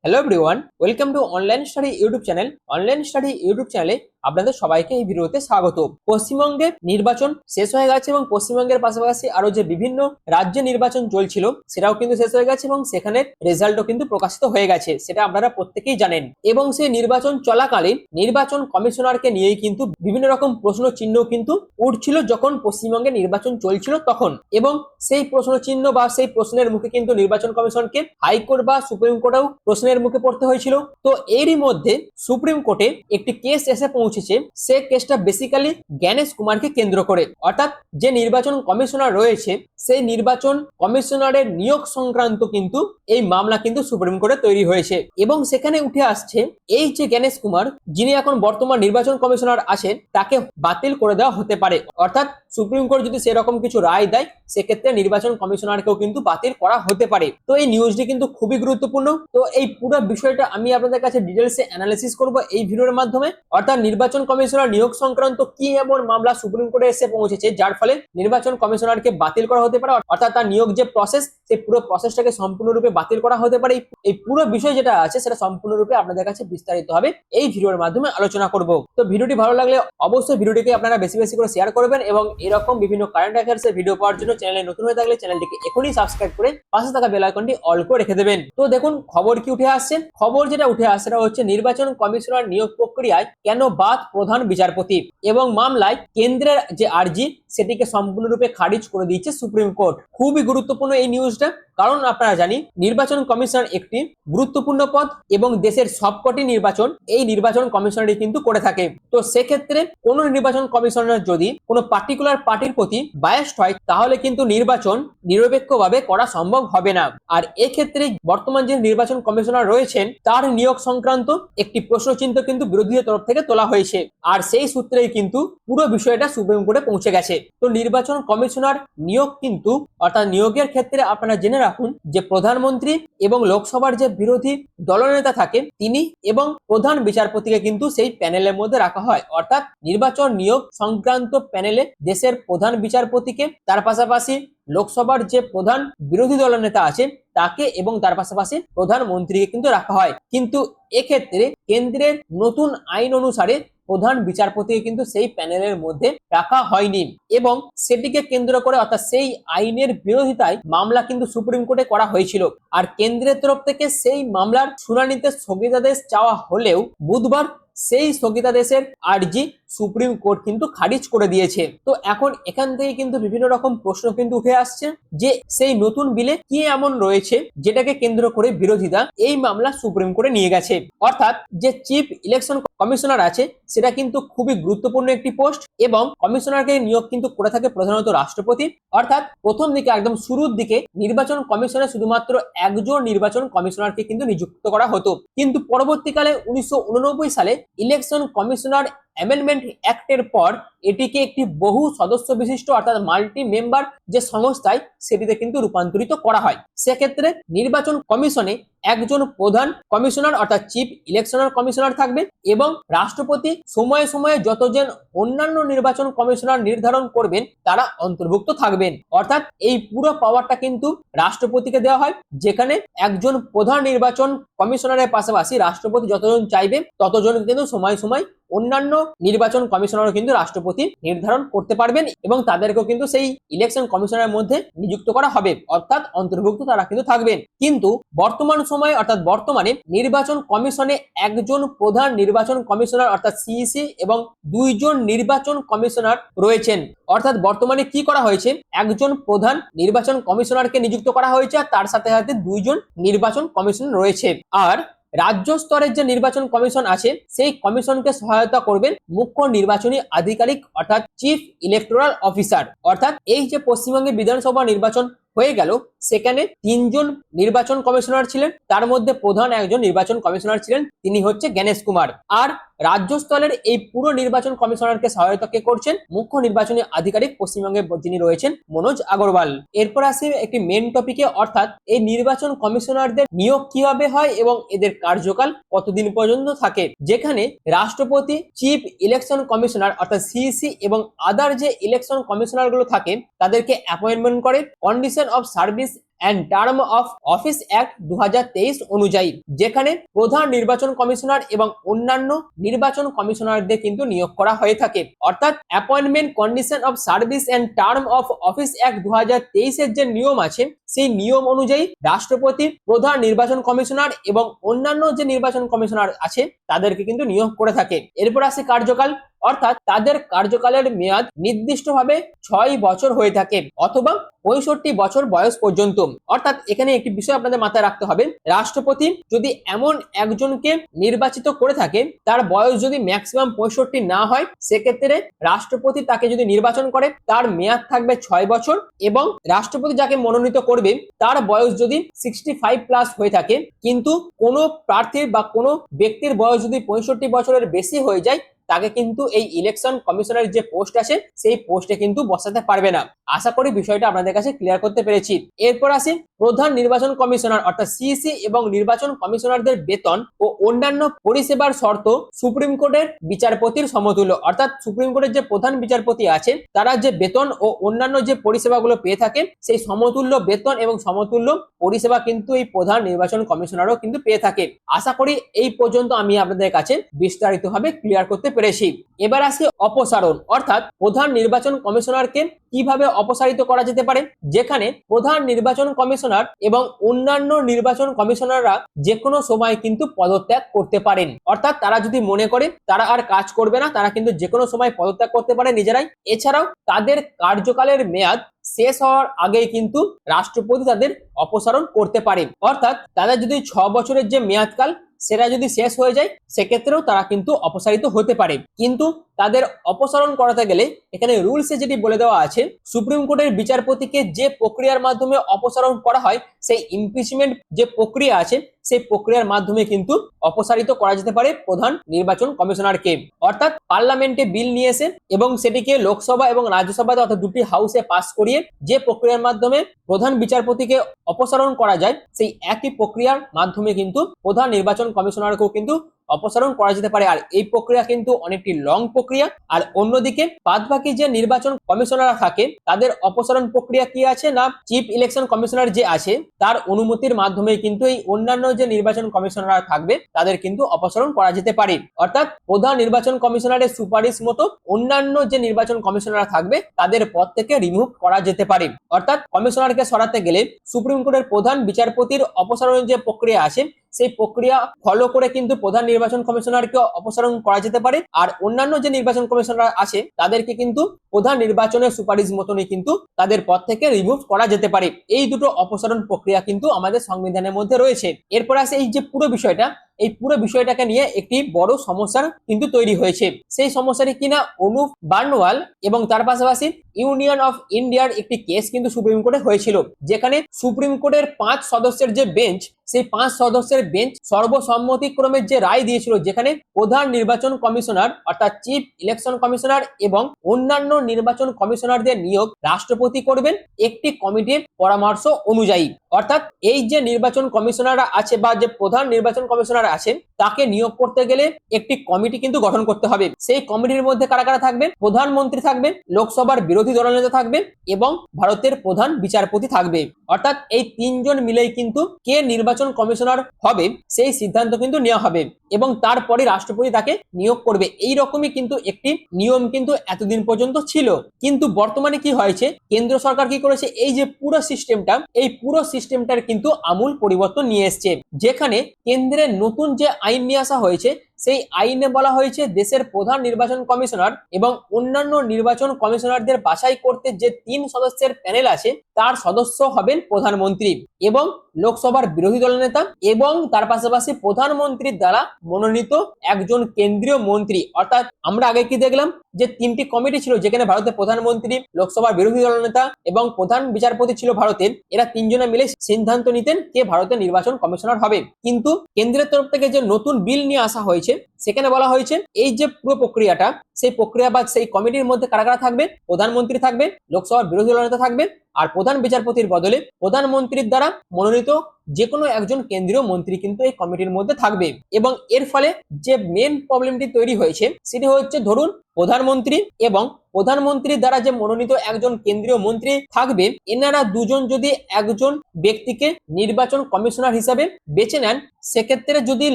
Hello everyone, welcome to online study YouTube channel. Online study YouTube চ্যানেলে আপনাদের সবাইকে এই ভিডিওতে স্বাগত। পশ্চিমবঙ্গে নির্বাচন শেষ হয়ে গেছে এবং পশ্চিমবঙ্গের পাশাপাশি আরো যে বিভিন্ন রাজ্যে নির্বাচন চলছিল সেটাও কিন্তু শেষ হয়ে গেছে এবং সেখানের রেজাল্টও কিন্তু প্রকাশিত হয়ে গেছে, সেটা আপনারা প্রত্যেকেই জানেন। এবং সেই নির্বাচন চলাকালীন নির্বাচন কমিশনারকে নিয়েই কিন্তু বিভিন্ন রকম প্রশ্ন চিহ্ন কিন্তু উঠছিল যখন পশ্চিমবঙ্গে নির্বাচন চলছিল তখন। এবং সেই প্রশ্ন চিহ্ন বা সেই প্রশ্নের মুখে কিন্তু নির্বাচন কমিশনকে হাইকোর্ট বা সুপ্রিম কোর্টেও প্রশ্নের মুখে পড়তে হয়েছিল। তো এরই মধ্যে সুপ্রিম কোর্টে একটি কেস এসে পৌঁছেছে। সে কেসটা বেসিক্যালি জ্ঞানেশ কুমারকে কেন্দ্র করে, অর্থাৎ যে নির্বাচন কমিশনার রয়েছে সেই নির্বাচন কমিশনারের নিয়োগ সংক্রান্ত কিন্তু এই মামলা কিন্তু সুপ্রিম কোর্টে তৈরি হয়েছে। এবং সেখানে উঠে আসছে এই যে জ্ঞানেশ কুমার, যিনি এখন বর্তমান নির্বাচন কমিশনার আছেন, তাকে বাতিল করে দেওয়া হতে পারে। অর্থাৎ সুপ্রিম কোর্ট যদি সেরকম কিছু রায় দেয় সেক্ষেত্রে নির্বাচন কমিশনারকেও কিন্তু বাতিল করা হতে পারে। তো এই নিউজটি কিন্তু খুবই গুরুত্বপূর্ণ। তো এই পুরো বিষয়টা আমি আপনাদের কাছে ডিটেলসে অ্যানালিসিস করব এই ভিডিওর মাধ্যমে। অর্থাৎ নির্বাচন কমিশনার নিয়োগ সংক্রান্ত কি এমন মামলা সুপ্রিম কোর্টে এসে পৌঁছেছে যার ফলে নির্বাচন কমিশনারকে বাতিল করা হতে পারে, অর্থাৎ তার নিয়োগ যে প্রসেস সেই পুরো প্রসেসটাকে সম্পূর্ণরূপে বাতিল করা হতে পারে। এই পুরো বিষয় যেটা আছে সেটা সম্পূর্ণরূপে আপনাদের কাছে বিস্তারিত হবে এই ভিডিওর মাধ্যমে আলোচনা করব। তো ভিডিওটি ভালো লাগলে অবশ্যই ভিডিওটিকে আপনারা বেশি বেশি করে শেয়ার করবেন এবং এরকম বিভিন্ন কারেন্ট অ্যাফেয়ার্স এর ভিডিও পাওয়ার জন্য চ্যানেলে নতুন হয়ে থাকলে চ্যানেলটিকে এখনই সাবস্ক্রাইব করে পাশে থাকা বেল আইকনটি অল করে রেখে দেবেন। তো দেখুন খবর কি উঠে আসছে। খবর যেটা উঠে আসছে সেটা হচ্ছে নির্বাচন কমিশনার নিয়োগ প্রক্রিয়ায় কেন বাদ প্রধান বিচারপতি, এবং মামলায় কেন্দ্রের যে আর্জি সেটিকে সম্পূর্ণরূপে খারিজ করে দিয়েছে সুপ্রিম কোর্ট। খুবই গুরুত্বপূর্ণ এই নিউজটা, কারণ আপনারা জানি নির্বাচন কমিশন একটি গুরুত্বপূর্ণ পদ এবং দেশের সবকটি নির্বাচন এই নির্বাচন কমিশনারই কিন্তু করে থাকে। তো সেক্ষেত্রে কোন নির্বাচন কমিশনার যদি কোনো পার্টিকুলার পার্টির প্রতি বায়াসড হয় তাহলে কিন্তু নির্বাচন নিরপেক্ষভাবে করা সম্ভব হবে না। আর এক্ষেত্রে বর্তমান যে নির্বাচন কমিশনার রয়েছেন তার নিয়োগ সংক্রান্ত একটি প্রশ্নচিহ্ন কিন্তু বিরোধীদের তরফ থেকে তোলা হয়েছে, আর সেই সূত্রেই কিন্তু পুরো বিষয়টা সুপ্রিম কোর্টে পৌঁছে গেছে। তো নির্বাচন কমিশনার নিয়োগ কিন্তু অর্থাৎ নিয়োগের ক্ষেত্রে আপনারা জেনে রাখুন যে প্রধানমন্ত্রী এবং লোকসভার যে বিরোধী দলনেতা থাকে তিনি এবং প্রধান বিচারপতিকে কিন্তু সেই প্যানেলের মধ্যে রাখা হয়। অর্থাৎ নির্বাচন নিয়োগ সংক্রান্ত প্যানেলে দেশের প্রধান বিচারপতিকে, তার পাশাপাশি লোকসভার যে প্রধান বিরোধী দলনেতা আছে তাকে এবং তার পাশাপাশি প্রধানমন্ত্রীকে কিন্তু রাখা হয়। কিন্তু এক্ষেত্রে কেন্দ্রের নতুন আইন অনুসারে প্রধান বিচারপতিকে কিন্তু সেই প্যানেলের মধ্যে রাখা হয়নি এবং সেটিকে কেন্দ্র করে অর্থাৎ সেই আইনের বিরোধিতায় মামলা কিন্তু সুপ্রিম কোর্টে করা হয়েছিল। আর কেন্দ্রের তরফ থেকে সেই মামলার শুনানিতে স্থগিতাদেশ চাওয়া হলেও বুধবার সেই স্থগিতাদেশের আর্জি সুপ্রিম কোর্ট কিন্তু খারিজ করে দিয়েছে। তো এখন এখান থেকে কিন্তু বিভিন্ন রকম প্রশ্ন কিন্তু উঠে আসছে যে সেই নতুন বিলে কি এমন রয়েছে যেটাকে কেন্দ্র করে বিরোধীরা এই মামলা সুপ্রিম কোর্টে নিয়ে গেছে। অর্থাৎ যে চিফ ইলেকশন কমিশনার আছে সেটা কিন্তু খুবই গুরুত্বপূর্ণ একটি পোস্ট এবং কমিশনারকে নিয়োগ কিন্তু করে থাকে প্রধানত রাষ্ট্রপতি। অর্থাৎ প্রথম দিকে একদম শুরুর দিকে নির্বাচন কমিশনে শুধুমাত্র একজন নির্বাচন কমিশনারকে কিন্তু নিযুক্ত করা হতো, কিন্তু পরবর্তীকালে 1989 সালে ইলেকশন কমিশনার অ্যামেন্ডমেন্ট অ্যাক্টের পর এটিকে একটি বহু সদস্য বিশিষ্ট অর্থাৎ মাল্টি মেম্বার যে সংস্থায় সেটিতে কিন্তু রূপান্তরিত করা হয়। সেক্ষেত্রে নির্বাচন কমিশনে একজন প্রধান কমিশনার অর্থাৎ চিফ ইলেকশনাল কমিশনার থাকবে এবং রাষ্ট্রপতি সময়ে সময়ে যতজন অন্যান্য নির্বাচন কমিশনার নির্ধারণ করবেন তারা অন্তর্ভুক্ত থাকবেন। অর্থাৎ এই পুরো পাওয়ারটা কিন্তু রাষ্ট্রপতিকে দেওয়া হয়, যেখানে একজন প্রধান নির্বাচন কমিশনারের পাশাপাশি রাষ্ট্রপতি যতজন চাইবে ততজন কিন্তু সময় সময় অন্যান্য নির্বাচন কমিশনারও কিন্তু রাষ্ট্রপতি নির্ধারণ করতে পারবেন এবং তাদেরকেও কিন্তু সেই ইলেকশন কমিশনের মধ্যে নিযুক্ত করা হবে, অর্থাৎ অন্তর্ভুক্ত তারা কিন্তু থাকবেন। কিন্তু বর্তমান সময়ে অর্থাৎ বর্তমানে নির্বাচন কমিশনে একজন প্রধান নির্বাচন কমিশনার অর্থাৎ সিইসি এবং দুইজন নির্বাচন কমিশনার রয়েছেন। অর্থাৎ বর্তমানে কি করা হয়েছে, একজন প্রধান নির্বাচন কমিশনারকে নিযুক্ত করা হয়েছে আর তার সাথে সাথে দুইজন নির্বাচন কমিশন রয়েছে। আর রাজ্য স্তরের যে নির্বাচন কমিশন আছে সেই কমিশনকে সহায়তা করবেন মুখ্য নির্বাচনী আধিকারিক অর্থাৎ চিফ ইলেকটোরাল অফিসার। অর্থাৎ এই যে পশ্চিমবঙ্গে বিধানসভা নির্বাচন হয়ে গেল সেখানে তিনজন নির্বাচন কমিশনার ছিলেন, তার মধ্যে প্রধান একজন নির্বাচন কমিশনার ছিলেন, তিনি হচ্ছে জ্ঞানেশ কুমার। আর রাজ্য স্তরের এই পুরো নির্বাচন কমিশনারকে সহায়তা কে করছেন, মুখ্য নির্বাচনী আধিকারিক পশ্চিমবঙ্গে যিনি রয়েছেন মনোজ আগরওয়াল। এরপর আসি একটি মেন টপিকে, অর্থাৎ এই নির্বাচন কমিশনারদের নিয়োগ কিভাবে হয় এবং এদের কার্যকাল কতদিন পর্যন্ত থাকে, যেখানে রাষ্ট্রপতি চিফ ইলেকশন কমিশনার অর্থাৎ সিইসি এবং আদার যে ইলেকশন কমিশনার গুলো থাকে তাদেরকে অ্যাপয়েন্টমেন্ট করে condition of service and term of office act 2023 অনুযায়ী, যেখানে প্রধান নির্বাচন কমিশনার এবং অন্যান্য নির্বাচন কমিশনারদের কিন্তু নিয়োগ করা হয়ে থাকে। অর্থাৎ appointment condition of service and term of office act 2023 এর যে নিয়ম আছে সেই নিয়ম অনুযায়ী রাষ্ট্রপতি প্রধান নির্বাচন কমিশনার এবং অন্যান্য যে নির্বাচন কমিশনার আছে তাদেরকে কিন্তু নিয়োগ করে থাকে। এরপর আসে কার্যকাল, অর্থাৎ তাদের কার্যকালের মেয়াদ নির্দিষ্টভাবে 6 বছর হয়ে থাকে অথবা 65 বছর বয়স পর্যন্ত। অর্থাৎ এখানে একটি বিষয় আপনাদের মাথায় রাখতে হবে, রাষ্ট্রপতি যদি এমন একজনকে নির্বাচিত করে থাকে তার বয়স যদি ম্যাক্সিমাম 65 না হয়, সেক্ষেত্রে রাষ্ট্রপতি তাকে যদি নির্বাচন করে তার মেয়াদ থাকবে 6 বছর, এবং রাষ্ট্রপতি যাকে মনোনীত করবে তার বয়স যদি 65+ হয়ে থাকে, কিন্তু কোনো প্রার্থীর বা কোনো ব্যক্তির বয়স যদি 65 বছরের বেশি হয়ে যায়, তাকে কিন্তু এই ইলেকশন কমিশনের যে পোস্ট আছে সেই পোস্টে কিন্তু বসাতে পারবে না। আশা করি বিষয়টা আপনাদের কাছে ক্লিয়ার করতে পেরেছি। এরপর আসি প্রধান নির্বাচন কমিশনার অর্থাৎ সিইসি এবং নির্বাচন কমিশনারদের বেতন ও অন্যান্য পরিষেবার শর্ত সুপ্রিম কোর্টের বিচারপতির সমতুল্য। অর্থাৎ সুপ্রিম কোর্টের যে প্রধান বিচারপতি আছে তারা যে বেতন ও অন্যান্য যে পরিষেবাগুলো পেয়ে থাকে সেই সমতুল্য বেতন এবং সমতুল্য পরিষেবা কিন্তু এই প্রধান নির্বাচন কমিশনারও কিন্তু পেয়ে থাকে। আশা করি এই পর্যন্ত আমি আপনাদের কাছে বিস্তারিতভাবে ক্লিয়ার করতে পেরেছি। এবার আসি অপসারণ, অর্থাৎ প্রধান নির্বাচন কমিশনারকে কিভাবে অপসারিত করা যেতে পারে, যেখানে প্রধান নির্বাচন কমিশনার এবং অন্যান্য নির্বাচন কমিশনাররা যে কোনো সময় কিন্তু পদত্যাগ করতে পারেন। অর্থাৎ তারা যদি মনে করে তারা আর কাজ করবে না, তারা কিন্তু যে কোনো সময় পদত্যাগ করতে পারে নিজেরাই। এছাড়াও তাদের কার্যকালের মেয়াদ শেষ হওয়ার আগেই কিন্তু রাষ্ট্রপতি তাদের অপসারণ করতে পারে। অর্থাৎ তাদের যদি 6 বছরের যে মেয়াদকাল সেটা যদি শেষ হয়ে যায়, সেক্ষেত্রেও তারা কিন্তু অপসারিত হতে পারে। কিন্তু তাদের অপসারণ করাতে গেলে এখানে রুলসে যেটি বলে দেওয়া আছে, সুপ্রিম কোর্টের বিচারপতিকে যে প্রক্রিয়ার মাধ্যমে অপসারণ করা হয় সেই ইমপিচমেন্ট যে প্রক্রিয়া আছে সেই প্রক্রিয়ার মাধ্যমে কিন্তু অপসারিত করা যেতে পারে প্রধান নির্বাচন কমিশনারকে। অর্থাৎ পার্লামেন্টে বিল নিয়ে এসে এবং সেটিকে লোকসভা এবং রাজ্যসভাতে অর্থাৎ দুটি হাউসে পাস করিয়ে যে প্রক্রিয়ার মাধ্যমে প্রধান বিচারপতিকে অপসারণ করা যায় সেই একই প্রক্রিয়ার মাধ্যমে কিন্তু প্রধান নির্বাচন কমিশনারকেও কিন্তু অপসারণ করা যেতে পারে। আর এই প্রক্রিয়া কিন্তু অনেকটি লং প্রক্রিয়া। আর অন্যদিকে বাদবাকি যে নির্বাচন কমিশনাররা থাকে তাদের অপসারণ প্রক্রিয়া কি আছে না, চিফ ইলেকশন কমিশনার যে আছে তার অনুমতির মাধ্যমে কিন্তু এই অন্যান্য যে নির্বাচন কমিশনাররা থাকবে তাদের কিন্তু অপসারণ করা যেতে পারে। অর্থাৎ প্রধান নির্বাচন কমিশনারের সুপারিশ মতো অন্যান্য যে নির্বাচন কমিশনাররা থাকবে তাদের পদ থেকে রিমুভ করা যেতে পারে। অর্থাৎ কমিশনারকে সরাতে গেলে সুপ্রিম কোর্টের প্রধান বিচারপতির অপসারণের যে প্রক্রিয়া আছে সেই প্রক্রিয়া ফলো করে কিন্তু প্রধান নির্বাচন কমিশনারকে অপসারণ করা যেতে পারে। আর অন্যান্য যে নির্বাচন কমিশনার আছে তাদেরকে কিন্তু প্রধান নির্বাচনের সুপারিশ মতনই কিন্তু তাদের পদ থেকে রিমুভ করা যেতে পারে। এই দুটো অপসারণ প্রক্রিয়া কিন্তু আমাদের সংবিধানের মধ্যে রয়েছে। এরপর আসে এই যে পুরো বিষয়টা, এই পুরো বিষয়টাকে নিয়ে একটি বড় সমস্যার কিন্তু তৈরি হয়েছে। সেই সমস্যাটি কিনা অনুপ বার্নওয়াল এবং তার পাশাপাশি ইউনিয়ন অফ ইন্ডিয়ার একটি কেস কিন্তু সুপ্রিম কোর্টে হয়েছিল, যেখানে সুপ্রিম কোর্টের 5 সদস্যের যে বেঞ্চ সেই 5 সদস্যের বেঞ্চ সর্বসম্মতিক্রমে যে রায় দিয়েছিল, যেখানে প্রধান নির্বাচন কমিশনার অর্থাৎ চিফ ইলেকশন কমিশনার এবং অন্যান্য নির্বাচন কমিশনারদের নিয়োগ রাষ্ট্রপতি করবেন একটি কমিটির পরামর্শ অনুযায়ী। অর্থাৎ এই যে নির্বাচন কমিশনাররা আছে বা যে প্রধান নির্বাচন কমিশনার আছেন তাকে নিয়োগ করতে গেলে একটি কমিটি কিন্তু গঠন করতে হবে। সেই কমিটির মধ্যে কারা কারা থাকবে, প্রধানমন্ত্রী থাকবে, লোকসভার বিরোধী দলনেতা থাকবে এবং ভারতের প্রধান বিচারপতি থাকবে। অর্থাৎ এই 3 জন মিলেই কিন্তু কে নির্বাচন কমিশনার হবে সেই সিদ্ধান্ত কিন্তু নেওয়া হবে এবং তারপরে রাষ্ট্রপতি তাকে নিয়োগ করবে। এই রকমই কিন্তু একটি নিয়ম কিন্তু এতদিন পর্যন্ত ছিল। কিন্তু বর্তমানে কি হয়েছে, কেন্দ্র সরকার কি করেছে, এই যে পুরো সিস্টেমটা এই পুরো সিস্টেমটার কিন্তু আমূল পরিবর্তন নিয়ে এসেছে। যেখানে কেন্দ্রের নতুন যে আইন নিয়ে আসা হয়েছে সেই আইনে বলা হয়েছে দেশের প্রধান নির্বাচন কমিশনার এবং অন্যান্য নির্বাচন কমিশনারদের বাছাই করতে যে 3 সদস্যের প্যানেল আছে তার সদস্য হবেন প্রধানমন্ত্রী এবং লোকসভার বিরোধী দলনেতা এবং তার পাশাপাশি প্রধানমন্ত্রীর দ্বারা মনোনীত একজন কেন্দ্রীয় মন্ত্রী। অর্থাৎ আমরা আগে কি দেখলাম যে 3টি কমিটি ছিল, যেখানে ভারতের প্রধানমন্ত্রী, লোকসভার বিরোধী দলনেতা এবং প্রধান বিচারপতি ছিল ভারতের, এরা 3 জনে মিলে সিদ্ধান্ত নিতেন কে ভারতের নির্বাচন কমিশনার হবে। কিন্তু কেন্দ্রের তরফ থেকে যে নতুন বিল নিয়ে আসা হয়েছে সেখানে বলা হয়েছে এই যে পুরো প্রক্রিয়াটা সেই প্রক্রিয়া বা সেই কমিটির মধ্যে কারা কারা থাকবে, প্রধানমন্ত্রী থাকবে, লোকসভার বিরোধী দলনেতা থাকবে আর প্রধান বিচারপতির বদলে প্রধানমন্ত্রীর দ্বারা মনোনীত যে কোনো একজন কেন্দ্রীয় মন্ত্রী কিন্তু এই কমিটির মধ্যে থাকবে। এবং এর ফলে যে মেন প্রবলেমটি তৈরি হয়েছে সেটি হচ্ছে, ধরুন প্রধানমন্ত্রী এবং প্রধানমন্ত্রীর দ্বারা যে মনোনীত একজন কেন্দ্রীয় মন্ত্রী থাকবে, এনারা দুজন যদি একজন ব্যক্তিকে নির্বাচন কমিশনার হিসাবে বেছে নেন, সেক্ষেত্রে যদি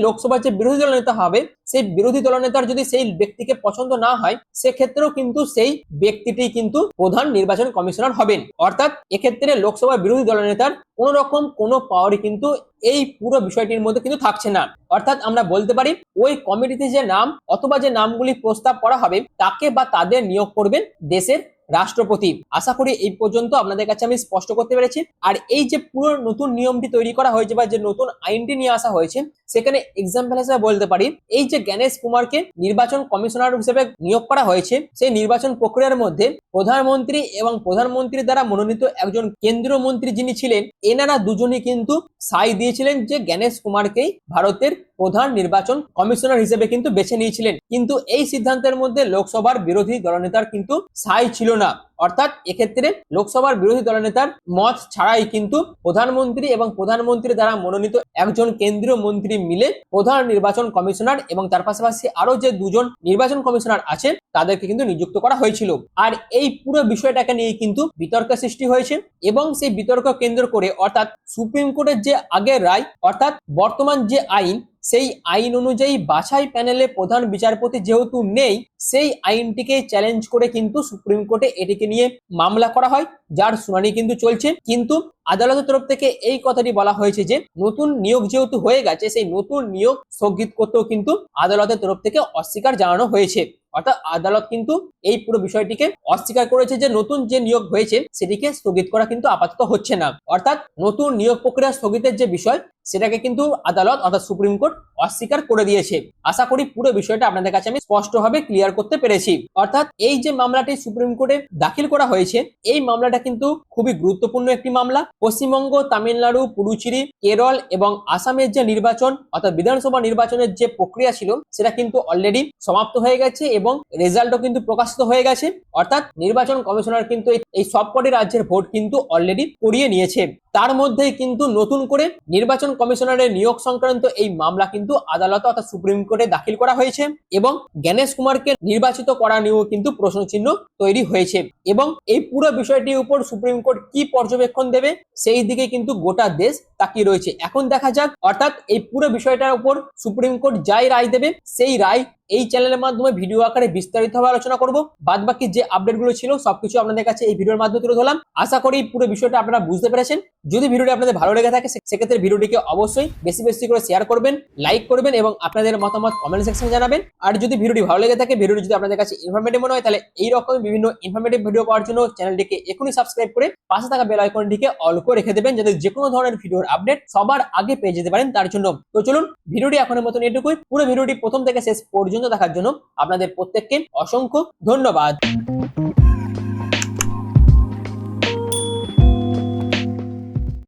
লোকসভার যে বিরোধী দল নেতা হবে, সেই বিরোধী দলনেতার যদি সেই ব্যক্তিকে পছন্দ না হয়, সেক্ষেত্রেও কিন্তু সেই ব্যক্তিটি কিন্তু প্রধান নির্বাচন কমিশনার হবেন। অর্থাৎ এক্ষেত্রে লোকসভার বিরোধী দলনেতার কোন রকম কোনো পাওয়ারই কিন্তু এই পুরো বিষয়টির মধ্যে কিন্তু থাকছে না। অর্থাৎ আমরা বলতে পারি ওই কমিটিতে যে নাম অথবা যে নামগুলি প্রস্তাব করা হবে, তাকে বা তাদের নিয়োগ করবেন দেশের রাষ্ট্রপতি। আশা করি এই পর্যন্ত আপনাদের কাছে আমি স্পষ্ট করতে পেরেছি। আর এই যে পুরো নতুন নিয়মটি তৈরি করা হয়েছে বা যে নতুন আইনটি নিয়ে আসা হয়েছে, সেখানে এক্সাম্পল হিসেবে বলতে পারি এই যে জ্ঞানেশ কুমারকে নির্বাচন কমিশনার হিসেবে নিয়োগ করা হয়েছে, সেই নির্বাচন প্রক্রিয়ার মধ্যে প্রধানমন্ত্রী এবং প্রধানমন্ত্রীর দ্বারা মনোনীত একজন কেন্দ্রীয় মন্ত্রী যিনি ছিলেন, এনারা দুজনই কিন্তু সাই দিয়েছিলেন যে জ্ঞানেশ কুমারকেই ভারতের প্রধান নির্বাচন কমিশনার হিসেবে কিন্তু বেছে নিয়েছিলেন। কিন্তু এই সিদ্ধান্তের মধ্যে লোকসভার বিরোধী দলনেতার কিন্তু সাই ছিল না। অর্থাৎ এক্ষেত্রে লোকসভার বিরোধী দলনেতার মত ছাড়াই কিন্তু প্রধানমন্ত্রী এবং প্রধানমন্ত্রী দ্বারা মনোনীত একজন কেন্দ্রীয় মন্ত্রী মিলে প্রধান নির্বাচন কমিশনার এবং তার পাশাপাশি আরো যে দুজন নির্বাচন কমিশনার আছে তাদেরকে কিন্তু নিযুক্ত করা হয়েছিল। আর এই পুরো বিষয়টাকে নিয়ে কিন্তু বিতর্ক সৃষ্টি হয়েছে এবং সেই বিতর্ক কেন্দ্র করে অর্থাৎ সুপ্রিম কোর্টের যে আগের রায় অর্থাৎ বর্তমান যে আইন, সেই আইন অনুযায়ী বাছাই প্যানেলে প্রধান বিচারপতি যেহেতু নেই, সেই আইনটিকে চ্যালেঞ্জ করে কিন্তু সুপ্রিম কোর্টে এটিকে নিয়ে মামলা করা হয়, যার শুনানি কিন্তু চলছে। কিন্তু আদালতের তরফ থেকে এই কথাটি বলা হয়েছে যে নতুন নিয়োগ যেহেতু হয়ে গেছে, সেই নতুন নিয়োগ স্থগিত করতেও কিন্তু আদালতের তরফ থেকে অস্বীকার জানানো হয়েছে। অর্থাৎ আদালত কিন্তু এই পুরো বিষয়টিকে অস্বীকার করেছে যে নতুন যে নিয়োগ হয়েছে সেটিকে স্থগিত করা কিন্তু আপাতত হচ্ছে না। অর্থাৎ নতুন নিয়োগ প্রক্রিয়া স্থগিতের যে বিষয়, সেটাকে কিন্তু আদালত অর্থাৎ সুপ্রিম কোর্ট অস্বীকার করে দিয়েছে। আশা করি পুরো বিষয়টা আপনাদের কাছে আমি স্পষ্টভাবে ক্লিয়ার করতে পেরেছি। অর্থাৎ এই যে মামলাটি সুপ্রিম কোর্টে দাখিল করা হয়েছে, এই মামলাটা কিন্তু খুবই গুরুত্বপূর্ণ একটি মামলা। পশ্চিমবঙ্গ, তামিলনাড়ু, পুডুচেরি, কেরল এবং আসামের যে নির্বাচন অর্থাৎ বিধানসভা নির্বাচনের যে প্রক্রিয়া ছিল, সেটা কিন্তু অলরেডি সমাপ্ত হয়ে গেছে এবং রেজাল্টও কিন্তু প্রকাশিত হয়ে গেছে। অর্থাৎ নির্বাচন কমিশনার কিন্তু এই সবকটি রাজ্যের ভোট কিন্তু অলরেডি করিয়ে নিয়েছে। তার মধ্যেই কিন্তু নতুন করে নির্বাচন কমিশনারের নিয়োগ সংক্রান্ত এই মামলা কিন্তু আদালত অর্থাৎ সুপ্রিম কোর্টে দাখিল করা হয়েছে এবং জ্ঞানেশ কুমারকে নির্বাচিত করা নিয়েও কিন্তু প্রশ্নচিহ্ন তৈরি হয়েছে। এবং এই পুরো বিষয়টির উপর সুপ্রিম কোর্ট কি পর্যবেক্ষণ দেবে, সেই দিকে কিন্তু গোটা দেশ তাকিয়ে রয়েছে। এখন দেখা যাক, অর্থাৎ এই পুরো বিষয়টার উপর সুপ্রিম কোর্ট যাই রায় দেবে, সেই রায় এই চ্যানেলের মাধ্যমে ভিডিও আকারে বিস্তারিতভাবে আলোচনা করব। বাদ বাকি যে আপডেটগুলো ছিল সবকিছু আপনাদের কাছে এই ভিডিওর মাধ্যমে তুলে ধরলাম। আশা করি পুরো বিষয়টা আপনারা বুঝতে পেরেছেন। যদি ভিডিওটি আপনাদের ভালো লেগে থাকে, সেক্ষেত্রে ভিডিওটিকে অবশ্যই বেশি বেশি করে শেয়ার করবেন, লাইক করবেন এবং আপনাদের মতামত কমেন্ট সেকশনে জানাবেন। আর যদি ভিডিওটি ভালো লেগে থাকে, ভিডিওটি যদি আপনাদের কাছে ইনফরমেটিভ মনে হয়, তাহলে এইরকম বিভিন্ন ইনফরমেটিভ ভিডিও পাওয়ার জন্য চ্যানেলটিকে এখনই সাবস্ক্রাইব করে পাশে থাকা বেল আইকনটিকে অল করে রেখে দেবেন, যাতে যে কোনো ধরনের ভিডিওর আপডেট সবার আগে পেয়ে যেতে পারেন তার জন্য। তো চলুন, ভিডিওটি এখনের মতন এটুকুই। পুরো ভিডিওটি প্রথম থেকে শেষ পর্যন্ত দেখার জন্য আপনাদের প্রত্যেককে অসংখ্য ধন্যবাদ।